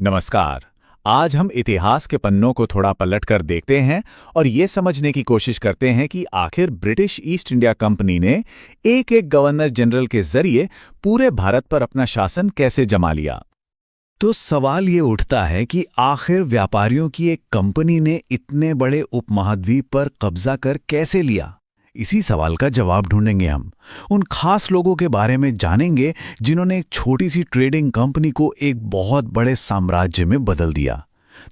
नमस्कार। आज हम इतिहास के पन्नों को थोड़ा पलट कर देखते हैं और ये समझने की कोशिश करते हैं कि आखिर ब्रिटिश ईस्ट इंडिया कंपनी ने एक एक गवर्नर जनरल के जरिए पूरे भारत पर अपना शासन कैसे जमा लिया। तो सवाल ये उठता है कि आखिर व्यापारियों की एक कंपनी ने इतने बड़े उपमहाद्वीप पर कब्जा कर कैसे लिया। इसी सवाल का जवाब ढूंढेंगे हम। उन खास लोगों के बारे में जानेंगे जिन्होंने एक छोटी सी ट्रेडिंग कंपनी को एक बहुत बड़े साम्राज्य में बदल दिया।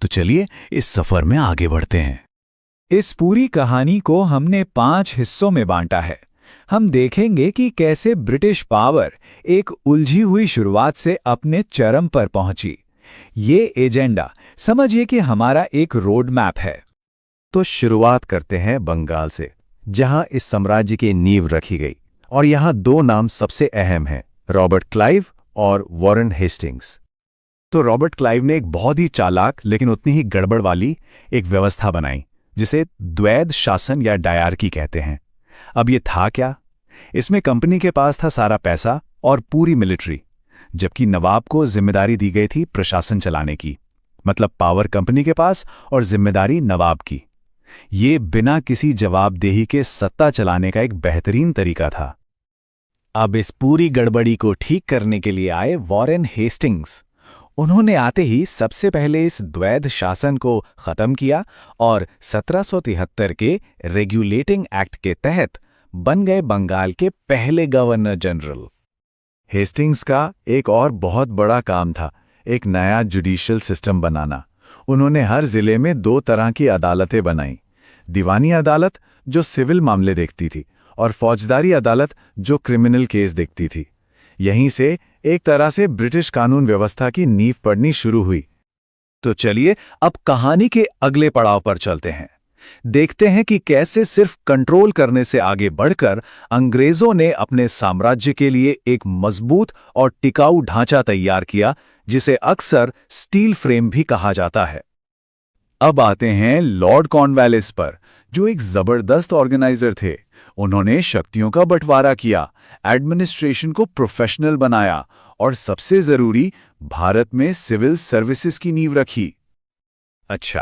तो चलिए इस सफर में आगे बढ़ते हैं। इस पूरी कहानी को हमने 5 हिस्सों में बांटा है। हम देखेंगे कि कैसे ब्रिटिश पावर एक उलझी हुई शुरुआत से अपने चरम पर पहुंची। ये एजेंडा समझिए कि हमारा एक रोड मैप है। तो शुरुआत करते हैं बंगाल से, जहां इस साम्राज्य की नींव रखी गई। और यहां दो नाम सबसे अहम हैं, रॉबर्ट क्लाइव और वॉरेन हेस्टिंग्स। तो रॉबर्ट क्लाइव ने एक बहुत ही चालाक लेकिन उतनी ही गड़बड़ वाली एक व्यवस्था बनाई, जिसे द्वैध शासन या डायरकी कहते हैं। अब ये था क्या? इसमें कंपनी के पास था सारा पैसा और पूरी मिलिट्री, जबकि नवाब को जिम्मेदारी दी गई थी प्रशासन चलाने की। मतलब पावर कंपनी के पास और जिम्मेदारी नवाब की। ये बिना किसी जवाबदेही के सत्ता चलाने का एक बेहतरीन तरीका था। अब इस पूरी गड़बड़ी को ठीक करने के लिए आए वॉरेन हेस्टिंग्स। उन्होंने आते ही सबसे पहले इस द्वैध शासन को खत्म किया और 1773 के रेगुलेटिंग एक्ट के तहत बन गए बंगाल के पहले गवर्नर जनरल। हेस्टिंग्स का एक और बहुत बड़ा काम था एक नया जुडिशियल सिस्टम बनाना। उन्होंने हर जिले में 2 तरह की अदालतें बनाई, दीवानी अदालत जो सिविल मामले देखती थी और फौजदारी अदालत जो क्रिमिनल केस देखती थी। यहीं से एक तरह से ब्रिटिश कानून व्यवस्था की नींव पड़नी शुरू हुई। तो चलिए अब कहानी के अगले पड़ाव पर चलते हैं। देखते हैं कि कैसे सिर्फ कंट्रोल करने से आगे बढ़कर अंग्रेजों ने अपने साम्राज्य के लिए एक मजबूत और टिकाऊ ढांचा तैयार किया, जिसे अक्सर स्टील फ्रेम भी कहा जाता है। अब आते हैं लॉर्ड कॉर्नवालिस पर, जो एक जबरदस्त ऑर्गेनाइजर थे। उन्होंने शक्तियों का बंटवारा किया, एडमिनिस्ट्रेशन को प्रोफेशनल बनाया और सबसे जरूरी भारत में सिविल सर्विसेज की नींव रखी। अच्छा,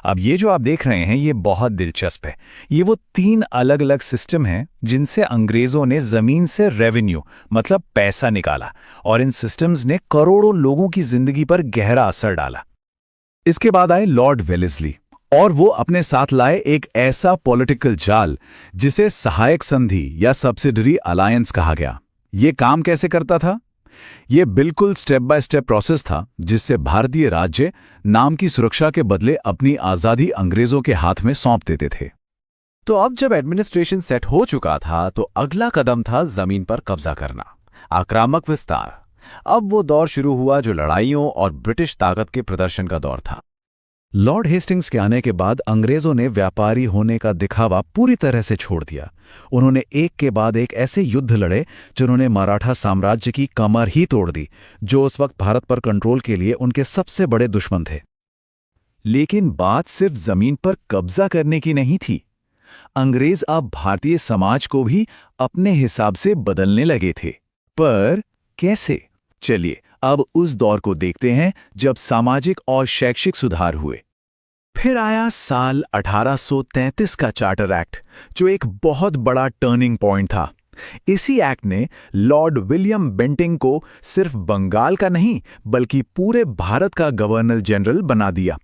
अब ये जो आप देख रहे हैं ये बहुत दिलचस्प है। ये वो 3 अलग अलग सिस्टम हैं जिनसे अंग्रेजों ने जमीन से रेवेन्यू मतलब पैसा निकाला और इन सिस्टम्स ने करोड़ों लोगों की जिंदगी पर गहरा असर डाला। इसके बाद आए लॉर्ड वेलेस्ली और वो अपने साथ लाए एक ऐसा पॉलिटिकल जाल जिसे सहायक संधि या सब्सिडरी अलायंस कहा गया। ये काम कैसे करता था? ये बिल्कुल स्टेप बाय स्टेप प्रोसेस था जिससे भारतीय राज्य नाम की सुरक्षा के बदले अपनी आज़ादी अंग्रेजों के हाथ में सौंप देते थे। तो अब जब एडमिनिस्ट्रेशन सेट हो चुका था तो अगला कदम था जमीन पर कब्जा करना, आक्रामक विस्तार। अब वो दौर शुरू हुआ जो लड़ाइयों और ब्रिटिश ताकत के प्रदर्शन का दौर था। लॉर्ड हेस्टिंग्स के आने के बाद अंग्रेजों ने व्यापारी होने का दिखावा पूरी तरह से छोड़ दिया। उन्होंने एक के बाद एक ऐसे युद्ध लड़े जिन्होंने मराठा साम्राज्य की कमर ही तोड़ दी, जो उस वक्त भारत पर कंट्रोल के लिए उनके सबसे बड़े दुश्मन थे। लेकिन बात सिर्फ जमीन पर कब्जा करने की नहीं थी। अंग्रेज अब भारतीय समाज को भी अपने हिसाब से बदलने लगे थे। पर कैसे? चलिए अब उस दौर को देखते हैं जब सामाजिक और शैक्षिक सुधार हुए। फिर आया साल 1833 का चार्टर एक्ट, जो एक बहुत बड़ा टर्निंग पॉइंट था। इसी एक्ट ने लॉर्ड विलियम बेंटिंग को सिर्फ बंगाल का नहीं बल्कि पूरे भारत का गवर्नर जनरल बना दिया।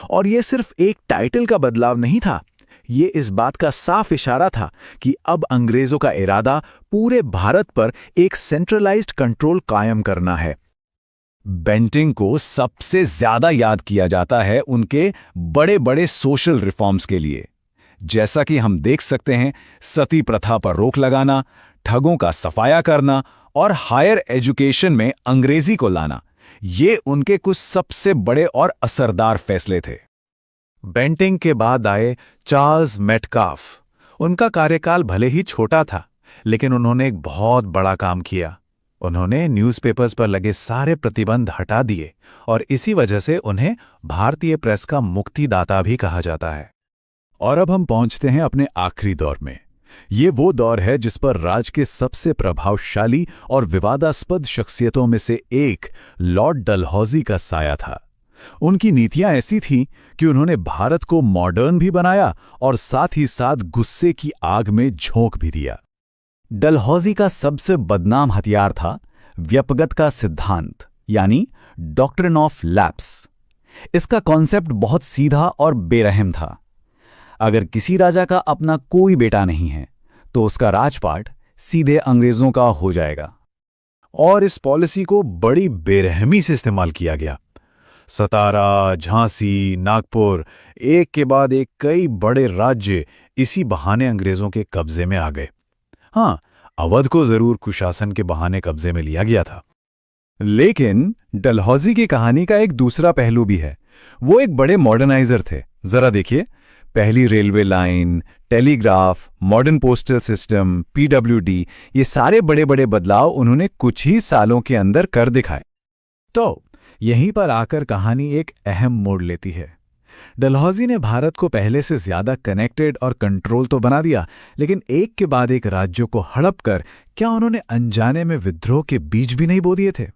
और यह सिर्फ एक टाइटल का बदलाव नहीं था, ये इस बात का साफ इशारा था कि अब अंग्रेजों का इरादा पूरे भारत पर एक सेंट्रलाइज्ड कंट्रोल कायम करना है। बेंटिंग को सबसे ज्यादा याद किया जाता है उनके बड़े बड़े सोशल रिफॉर्म्स के लिए। जैसा कि हम देख सकते हैं, सती प्रथा पर रोक लगाना, ठगों का सफाया करना और हायर एजुकेशन में अंग्रेजी को लाना, ये उनके कुछ सबसे बड़े और असरदार फैसले थे। बेंटिंग के बाद आए चार्ल्स मेटकाफ। उनका कार्यकाल भले ही छोटा था, लेकिन उन्होंने एक बहुत बड़ा काम किया। उन्होंने न्यूज़पेपर्स पर लगे सारे प्रतिबंध हटा दिए और इसी वजह से उन्हें भारतीय प्रेस का मुक्तिदाता भी कहा जाता है। और अब हम पहुंचते हैं अपने आखिरी दौर में। ये वो दौर है जिस पर राज के सबसे प्रभावशाली और विवादास्पद शख्सियतों में से एक लॉर्ड डलहौजी का साया था। उनकी नीतियां ऐसी थीं कि उन्होंने भारत को मॉडर्न भी बनाया और साथ ही साथ गुस्से की आग में झोंक भी दिया। डलहौजी का सबसे बदनाम हथियार था व्यपगत का सिद्धांत, यानी डॉक्ट्रिन ऑफ लैप्स। इसका कॉन्सेप्ट बहुत सीधा और बेरहम था। अगर किसी राजा का अपना कोई बेटा नहीं है तो उसका राजपाट सीधे अंग्रेजों का हो जाएगा। और इस पॉलिसी को बड़ी बेरहमी से इस्तेमाल किया गया। सतारा, झांसी, नागपुर, एक के बाद एक कई बड़े राज्य इसी बहाने अंग्रेजों के कब्जे में आ गए। हाँ, अवध को जरूर कुशासन के बहाने कब्जे में लिया गया था। लेकिन डलहौजी की कहानी का एक दूसरा पहलू भी है। वो एक बड़े मॉडर्नाइजर थे। जरा देखिए, पहली railway line, telegraph, modern postal system, PWD, ये सारे बड़े बड़े बदलाव उन्होंने कुछ ही सालों के अंदर कर दिखाए। तो यहीं पर आकर कहानी एक अहम मोड़ लेती है। डलहौजी ने भारत को पहले से ज्यादा कनेक्टेड और कंट्रोल तो बना दिया, लेकिन एक के बाद एक राज्यों को हड़प कर क्या उन्होंने अनजाने में विद्रोह के बीज भी नहीं बो दिए थे?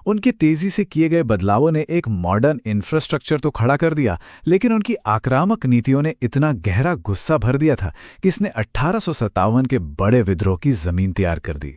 उनकी तेजी से किए गए बदलावों ने एक मॉडर्न इंफ्रास्ट्रक्चर तो खड़ा कर दिया, लेकिन उनकी आक्रामक नीतियों ने इतना गहरा गुस्सा भर दिया था कि इसने 1857 के बड़े विद्रोह की जमीन तैयार कर दी।